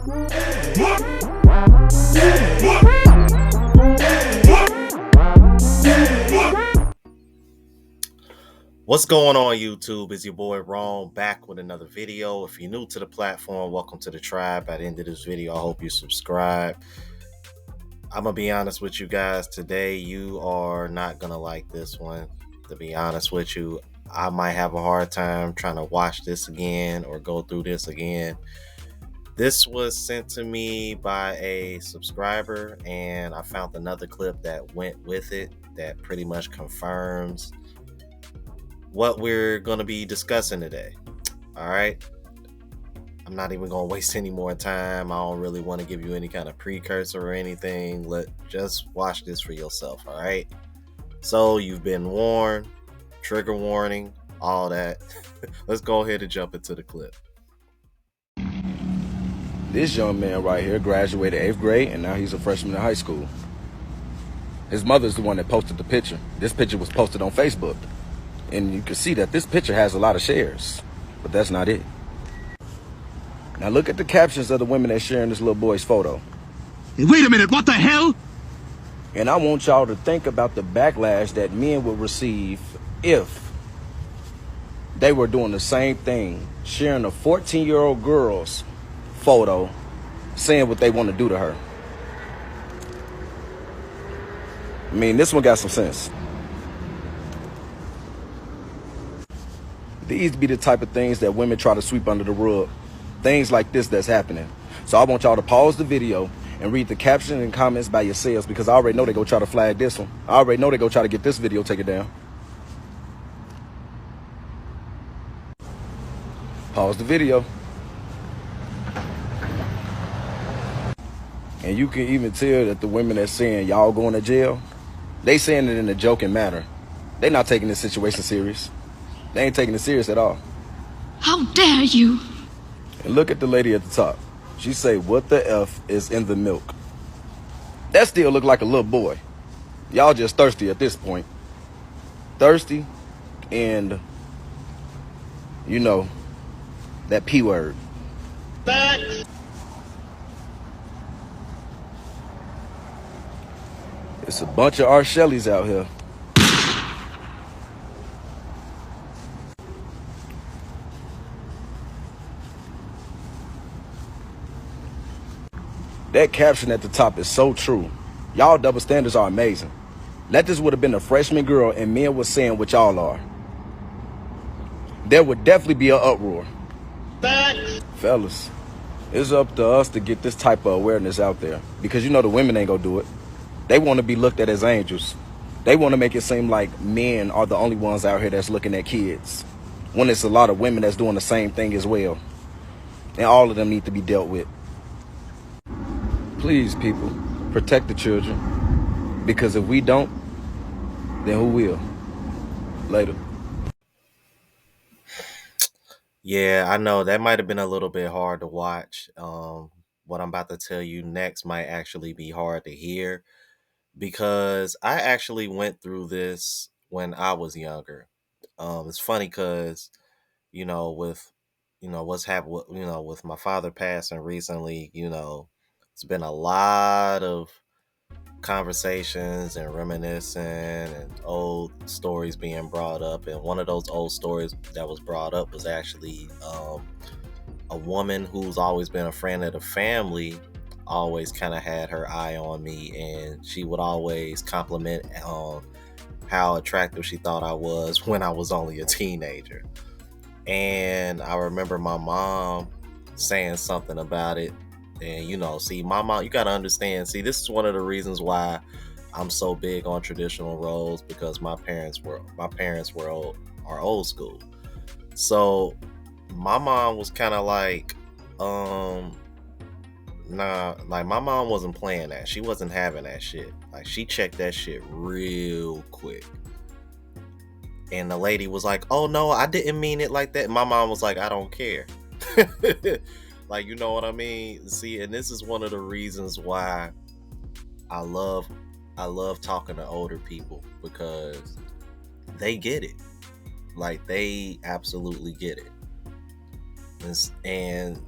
What's going on, YouTube? It's your boy Ron back with another video. If you're new to the platform, welcome to the tribe. At the end of this video, I hope you subscribe. I'm gonna be honest with you guys today. You are not gonna like this one. To be honest with you, I might have a hard time trying to watch this again or go through this again. This was sent to me by a subscriber, and I found another clip that went with it that pretty much confirms what we're going to be discussing today. All right. I'm not even going to waste any more time. I don't really want to give you any kind of precursor or anything. Just watch this for yourself. All right. So you've been warned, trigger warning, all that. Let's go ahead and jump into the clip. This young man right here graduated 8th grade, and now he's a freshman in high school. His mother's the one that posted the picture. This picture was posted on Facebook. And you can see that this picture has a lot of shares, but that's not it. Now look at the captions of the women that's sharing this little boy's photo. Hey, wait a minute, what the hell? And I want y'all to think about the backlash that men would receive if they were doing the same thing, sharing a 14-year-old girl's photo, saying what they want to do to her. I mean, this one got some sense. These be the type of things that women try to sweep under the rug. Things like this that's happening. So I want y'all to pause the video and read the caption and comments by yourselves, because I already know they go try to flag this one. I already know they go try to get this video taken down. Pause the video. And you can even tell that the women that's saying y'all going to jail, they saying it in a joking manner. They not taking this situation serious. They ain't taking it serious at all. How dare you? And look at the lady at the top. She say, what the F is in the milk? That still look like a little boy. Y'all just thirsty at this point. Thirsty and, you know, that P word. Facts. It's a bunch of R. Shelleys out here. That caption at the top is so true. Y'all double standards are amazing. Let this would have been a freshman girl and men was saying what y'all are. There would definitely be an uproar. Facts. Fellas, it's up to us to get this type of awareness out there, because you know the women ain't gonna do it. They want to be looked at as angels. They want to make it seem like men are the only ones out here that's looking at kids, when it's a lot of women that's doing the same thing as well. And all of them need to be dealt with. Please, people, protect the children, because if we don't, then who will? Later. Yeah, I know that might have been a little bit hard to watch. What I'm about to tell you next might actually be hard to hear, because I actually went through this when I was younger. It's funny because, with, what's happened, with my father passing recently, it's been a lot of conversations and reminiscing and old stories being brought up. And one of those old stories that was brought up was actually a woman who's always been a friend of the family, always kind of had her eye on me, and she would always compliment on how attractive she thought I was when I was only a teenager. And I remember my mom saying something about it. And see, my mom, you got to understand, see, this is one of the reasons why I'm so big on traditional roles, because my parents are old school. So my mom was kind of like, nah, like my mom wasn't playing that. She wasn't having that shit. Like, she checked that shit real quick. And the lady was like, oh no, I didn't mean it like that. My mom was like, I don't care. Like, you know what I mean? See, and this is one of the reasons why I love talking to older people, because they get it. Like, they absolutely get it. And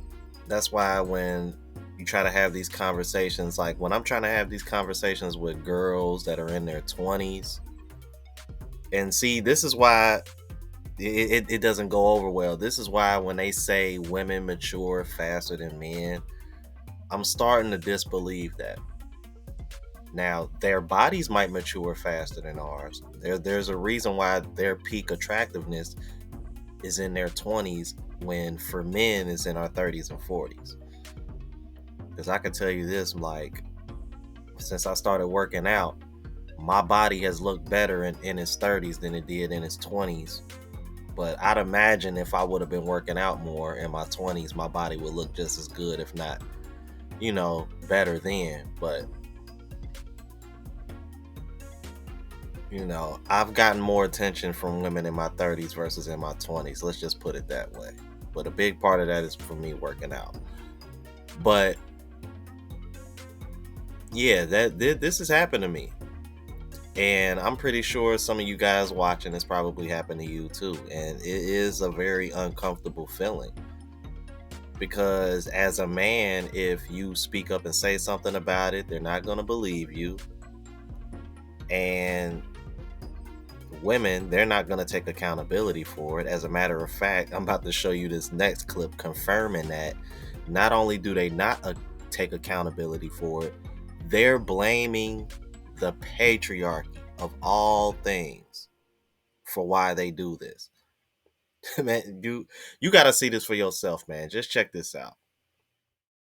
that's why when You try to have these conversations, like when I'm trying to have these conversations with girls that are in their 20s. And see, this is why it doesn't go over well. This is why when they say women mature faster than men, I'm starting to disbelieve that. Now, their bodies might mature faster than ours. There's a reason why their peak attractiveness is in their 20s when for men is in our 30s and 40s. Because I can tell you this, like, since I started working out, my body has looked better in its 30s than it did in its 20s. But I'd imagine if I would have been working out more in my 20s, my body would look just as good, if not, better then. But, I've gotten more attention from women in my 30s versus in my 20s. Let's just put it that way. But a big part of that is for me working out. But, yeah, this has happened to me. And I'm pretty sure some of you guys watching this probably happened to you too. And it is a very uncomfortable feeling. Because as a man, if you speak up and say something about it, they're not going to believe you. And women, they're not going to take accountability for it. As a matter of fact, I'm about to show you this next clip confirming that not only do they not take accountability for it, they're blaming the patriarchy of all things for why they do this. Man, you got to see this for yourself, man. Just check this out.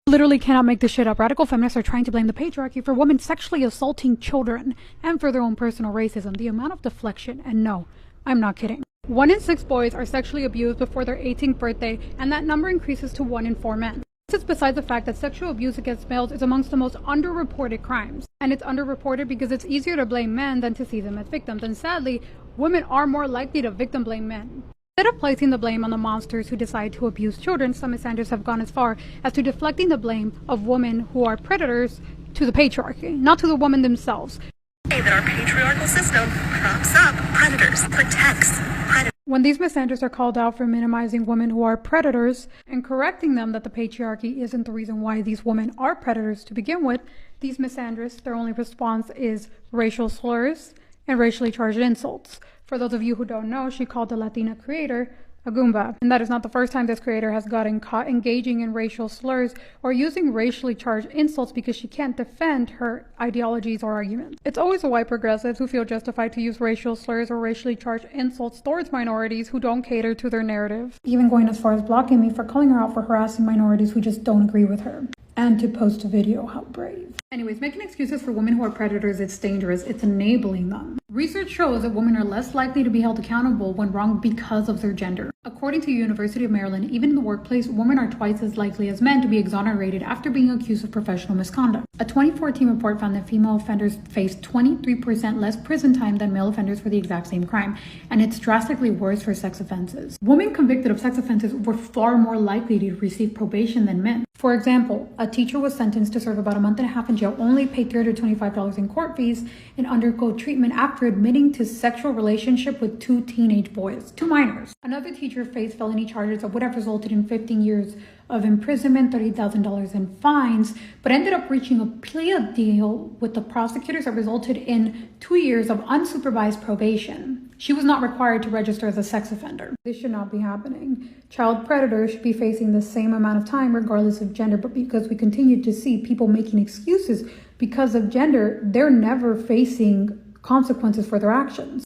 Literally cannot make this shit up. Radical feminists are trying to blame the patriarchy for women sexually assaulting children and for their own personal racism. The amount of deflection, and no, I'm not kidding. 1 in 6 boys are sexually abused before their 18th birthday, and that number increases to 1 in 4 men. This is besides the fact that sexual abuse against males is amongst the most underreported crimes. And it's underreported because it's easier to blame men than to see them as victims. And sadly, women are more likely to victim blame men. Instead of placing the blame on the monsters who decide to abuse children, some misanders have gone as far as to deflecting the blame of women who are predators to the patriarchy, not to the women themselves. That our patriarchal system props up predators, protects predators. When these misanders are called out for minimizing women who are predators and correcting them that the patriarchy isn't the reason why these women are predators to begin with, these misanders, their only response is racial slurs and racially charged insults. For those of you who don't know, she called the Latina creator a Goomba. And that is not the first time this creator has gotten caught engaging in racial slurs or using racially charged insults because she can't defend her ideologies or arguments. It's always the white progressives who feel justified to use racial slurs or racially charged insults towards minorities who don't cater to their narrative. Even going as far as blocking me for calling her out for harassing minorities who just don't agree with her. And to post a video, how brave. Anyways, making excuses for women who are predators, it's dangerous. It's enabling them. Research shows that women are less likely to be held accountable when wrong because of their gender. According to University of Maryland, even in the workplace, women are twice as likely as men to be exonerated after being accused of professional misconduct. A 2014 report found that female offenders face 23% less prison time than male offenders for the exact same crime, and it's drastically worse for sex offenses. Women convicted of sex offenses were far more likely to receive probation than men. For example, a teacher was sentenced to serve about a month and a half in jail, only paid $325 in court fees, and undergo treatment after admitting to sexual relationship with 2 teenage boys, 2 minors. Another teacher faced felony charges that would have resulted in 15 years of imprisonment, $30,000 in fines, but ended up reaching a plea deal with the prosecutors that resulted in 2 years of unsupervised probation. She was not required to register as a sex offender. This should not be happening. Child predators should be facing the same amount of time regardless of gender, but because we continue to see people making excuses because of gender, they're never facing consequences for their actions.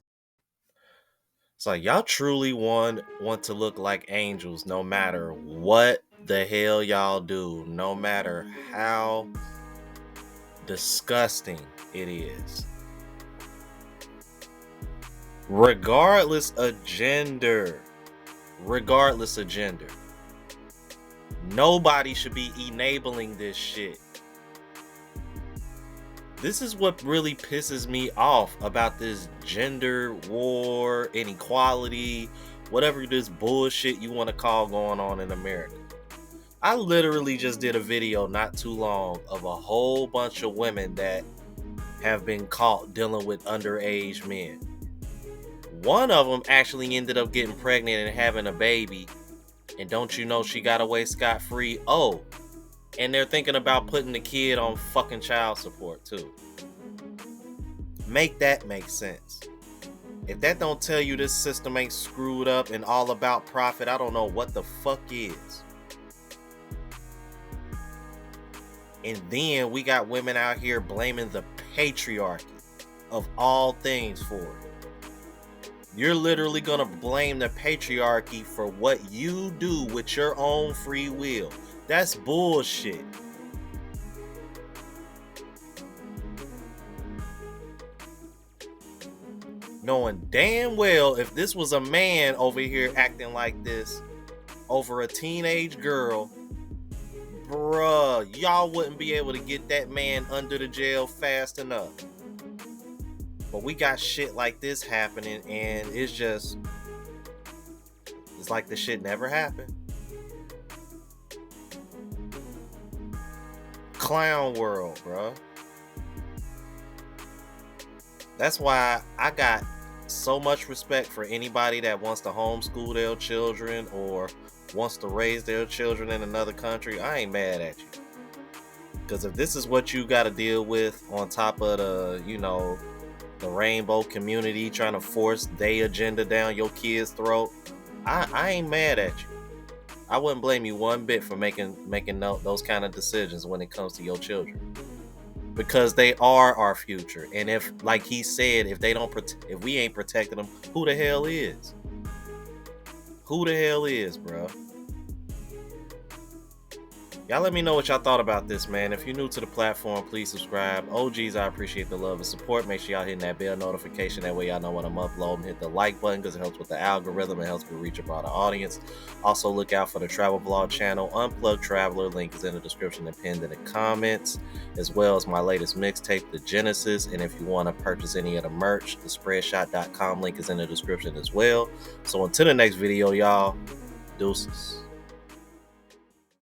So y'all truly want to look like angels no matter what the hell y'all do, no matter how disgusting it is. Regardless of gender. Nobody should be enabling this shit. This is what really pisses me off about this gender war, inequality, whatever this bullshit you want to call going on in America. I literally just did a video not too long of a whole bunch of women that have been caught dealing with underage men. One of them actually ended up getting pregnant and having a baby. And don't you know she got away scot-free? Oh, And they're thinking about putting the kid on fucking child support too. Make that make sense. If that don't tell you this system ain't screwed up and all about profit, I don't know what the fuck is. And then we got women out here blaming the patriarchy of all things for it. You're literally gonna blame the patriarchy for what you do with your own free will. That's bullshit. Knowing damn well if this was a man over here acting like this over a teenage girl, bruh, y'all wouldn't be able to get that man under the jail fast enough. But we got shit like this happening, and it's like the shit never happened. Clown world, bruh. That's why I got so much respect for anybody that wants to homeschool their children or wants to raise their children in another country. I ain't mad at you. Because if this is what you got to deal with on top of the rainbow community trying to force their agenda down your kid's throat, I ain't mad at you. I wouldn't blame you one bit for making those kind of decisions when it comes to your children. Because they are our future, and if, like he said, if we ain't protecting them, who the hell is? Who the hell is, bro? Y'all let me know what y'all thought about this, man. If you're new to the platform, please subscribe. OGs, I appreciate the love and support. Make sure y'all hitting that bell notification. That way y'all know when I'm uploading. Hit the like button because it helps with the algorithm. It helps me reach a broader audience. Also, look out for the travel vlog channel, Unplugged Traveler. Link is in the description and pinned in the comments, as well as my latest mixtape, The Genesis. And if you want to purchase any of the merch, the spreadshot.com link is in the description as well. So until the next video, y'all, deuces.